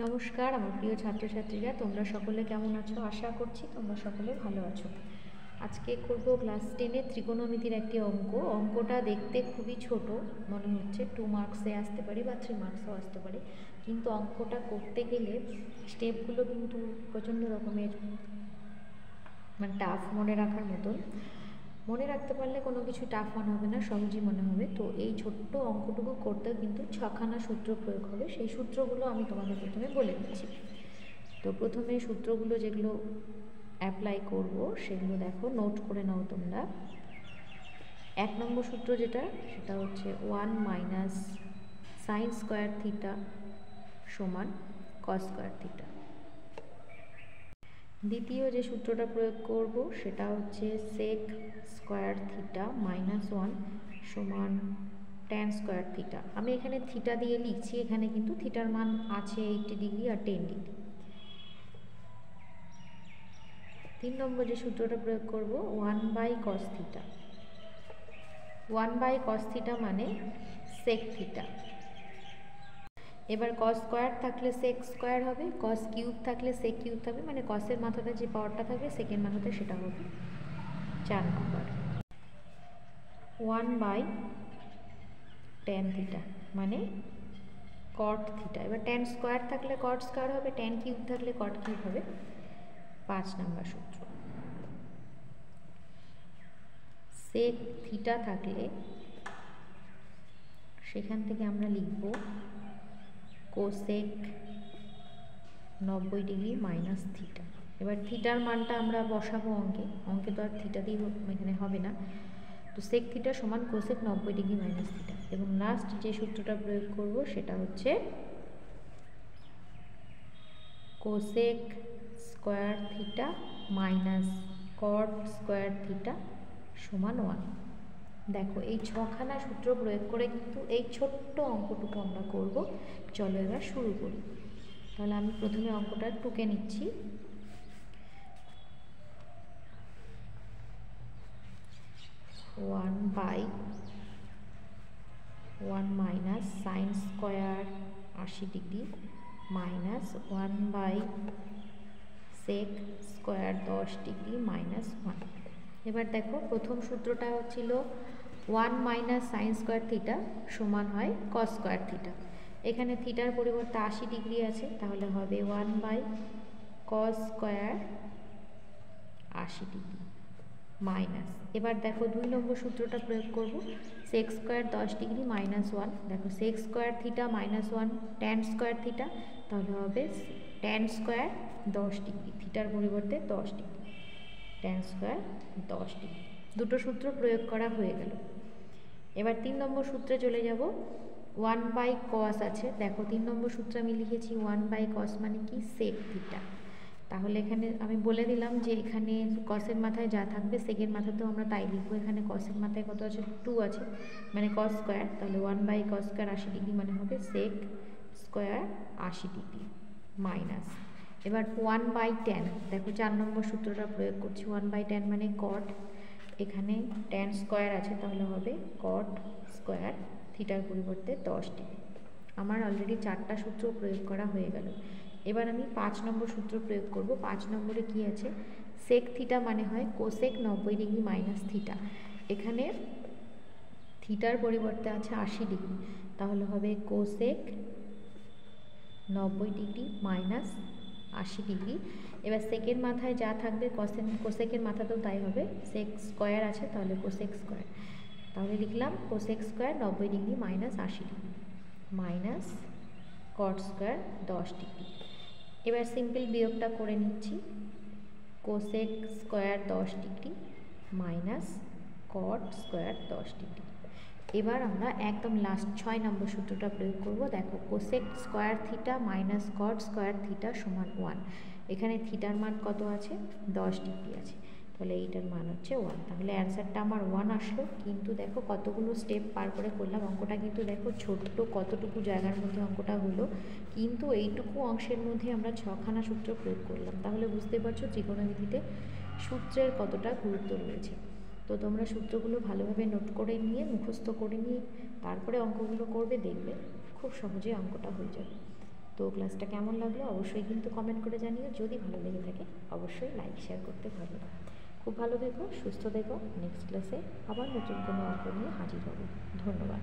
নমস্কার আমার প্রিয় ছাত্রছাত্রীরা, তোমরা সকলে কেমন আছো? আশা করছি তোমরা সকলে ভালো আছো। আজকে করব ক্লাস 10-এর ত্রিকোণমিতির একটি অঙ্কটা দেখতে খুবই ছোট মনে হচ্ছে, 2 মার্কসে আসতে পারে বা 3 মার্কসেও আসতে পারে, কিন্তু অঙ্কটা করতে গেলে স্টেপগুলো কিন্তু প্রচণ্ড রকমের টাফ, মনে রাখার মতন। মনে রাখতে পারলে কোনো কিছু টাফ মনে হবে না, সহজই মনে হবে। তো এই ছোট্ট অঙ্কটুকু করতে কিন্তু 6খানা সূত্র প্রয়োগ হবে। সেই সূত্রগুলো আমি তোমাদের প্রথমে বলে দিচ্ছি। তো প্রথমে সূত্রগুলো যেগুলো অ্যাপ্লাই করব সেগুলো দেখো, নোট করে নাও তোমরা। 1 নম্বর সূত্র সেটা হচ্ছে 1 মাইনাস সাইন স্কোয়ার থিটা সমান কস স্কোয়ার থিটা। দ্বিতীয় যে সূত্রটা প্রয়োগ করব সেটা হচ্ছে সেক স্কোয়ার থিটা মাইনাস 1 সমান ট্যান স্কোয়ার থিটা। আমি এখানে থিটা দিয়ে লিখছি, এখানে কিন্তু থিটার মান আছে 80 ডিগ্রি আর 10 ডিগ্রি। 3 নম্বর যে সূত্রটা প্রয়োগ করব 1 by cos theta. 1 by cos theta মানে সেক থিটা। এবার কস স্কোয়ার থাকলে সেক স্কোয়ার হবে, কস কিউব থাকলে সেক কিউব থাকবে, মানে কসের মাথাতে যে পাওয়ারটা থাকবে সেকের মাথাতে সেটা হবে 4 নম্বর। 1 বাই ট্যান থিটা মানে কট থিটা। এবার ট্যান স্কোয়ার থাকলে কট স্কোয়ার হবে, ট্যান কিউব থাকলে কট কিউব হবে। 5 নম্বর সূত্র সেক থিটা থাকলে সেখান থেকে আমরা লিখব কোসেক 90 ডিগ্রি মাইনাস থিটা। এবার থিটার মানটা আমরা বসাবো অঙ্কে তো আর থিটা দিয়ে এখানে হবে না, তো সেক থিটা সমান কোসেক 90 ডিগ্রি মাইনাস থিটা। এবং লাস্ট যে সূত্রটা প্রয়োগ করব সেটা হচ্ছে cosec square theta minus cot square theta সমান 1। দেখো এই 6খানা সূত্র প্রয়োগ করে কিন্তু এই ছোট্ট অঙ্কটুকু আমরা করব। চলো এবার শুরু করি। তাহলে আমি প্রথমে অঙ্কটা টুকে নিচ্ছি। 1 by 1 minus sine square 80 degree minus 1 by sec square 10 degree minus 1। এবার দেখো প্রথম সূত্রটা ছিল 1 মাইনাস সাইন স্কোয়ার থিটা সমান হয় কস স্কোয়ার থিটা। এখানে থিটার পরিবর্তে 80 ডিগ্রি আছে, তাহলে হবে 1 by cos square 80 degree minus. এবার দেখো 2 নম্বর সূত্রটা প্রয়োগ করব, সেক স্কোয়ার 10 ডিগ্রি মাইনাস 1। দেখো sec square theta minus 1 tan square theta, তাহলে হবে ট্যান স্কোয়ার 10 ডিগ্রি, থিটার পরিবর্তে 10 ডিগ্রি, ট্যান স্কোয়ার 10 ডিগ্রি। দুটো সূত্র প্রয়োগ করা হয়ে গেল। এবার 3 নম্বর সূত্রে চলে যাব। 1 বাই কস আছে, দেখো 3 নম্বর সূত্রে আমি লিখেছি 1 বাই কস মানে কি সেক থিটা। তাহলে এখানে আমি বলে দিলাম যে এখানে কসের মাথায় যা থাকবে সেকের মাথাতেও আমরা তাই লিখবো। এখানে কসের মাথায় কত আছে? 2 আছে, মানে কস স্কোয়ার, তাহলে 1 বাই কস স্কোয়ার 80 ডিগ্রি মানে হবে সেক স্কোয়ার 80 ডিগ্রি মাইনাস। এবার 1 বাই ট্যান, দেখো 4 নম্বর সূত্রটা প্রয়োগ করছি। 1 বাই ট্যান মানে কট, এখানে ট্যান স্কোয়ার আছে তাহলে হবে কট স্কোয়ার থিটার পরিবর্তে 10 ডিগ্রি। আমার অলরেডি 4টা সূত্র প্রয়োগ করা হয়ে গেল। এবার আমি 5 নম্বর সূত্র প্রয়োগ করব। 5 নম্বরে কি আছে? সেক থিটা মানে হয় কোসেক 90 ডিগ্রি মাইনাস থিটা। এখানে থিটার পরিবর্তে আছে 80 ডিগ্রি, তাহলে হবে কোসেক 90 ডিগ্রি মাইনাস 80 ডিগ্রি। এবার সেকের মাথায় যা থাকবে কোসেকের মাথাতেও তাই হবে, সেক স্কোয়ার আছে তাহলে কোসেক স্কোয়ার, তাহলে লিখলাম cosec square 90 degree minus 80 degree minus cot square 10 degree. এবার সিম্পল বিয়োগটা করে নিচ্ছি, cosec square 10 degree minus cot square 10 degree. এবার আমরা একদম লাস্ট 6 নম্বর সূত্রটা প্রয়োগ করব। দেখো cosec square theta minus cot square theta সমান 1। এখানে থিটার মান কত আছে? 10 ডিগ্রি আছে, তাহলে এইটার মান হচ্ছে 1। তাহলে অ্যান্সারটা আমার 1 আসলো। কিন্তু দেখো কতগুলো স্টেপ পার করে করলাম অঙ্কটা, কিন্তু দেখো ছোট্ট কতটুকু জায়গার মধ্যে অঙ্কটা হলো, কিন্তু এইটুকু অংশের মধ্যে আমরা 6খানা সূত্র প্রয়োগ করলাম। তাহলে বুঝতে পারছো ত্রিকোণমিতিতে সূত্রের কতটা গুরুত্ব রয়েছে। তো তোমরা সূত্রগুলো ভালোভাবে নোট করে নিয়ে মুখস্থ করে নিয়ে তারপরে অঙ্কগুলো করবে, দেখবে খুব সহজে অঙ্কটা হয়ে যাবে। তো ক্লাসটা কেমন লাগলো অবশ্যই কিন্তু কমেন্ট করে জানিও, যদি ভালো লেগে থাকে অবশ্যই লাইক শেয়ার করতে পারবে। খুব ভালো থেকো, সুস্থ থেকো। নেক্সট ক্লাসে আবার নতুন কোনো অঙ্ক নিয়ে হাজির হব। ধন্যবাদ।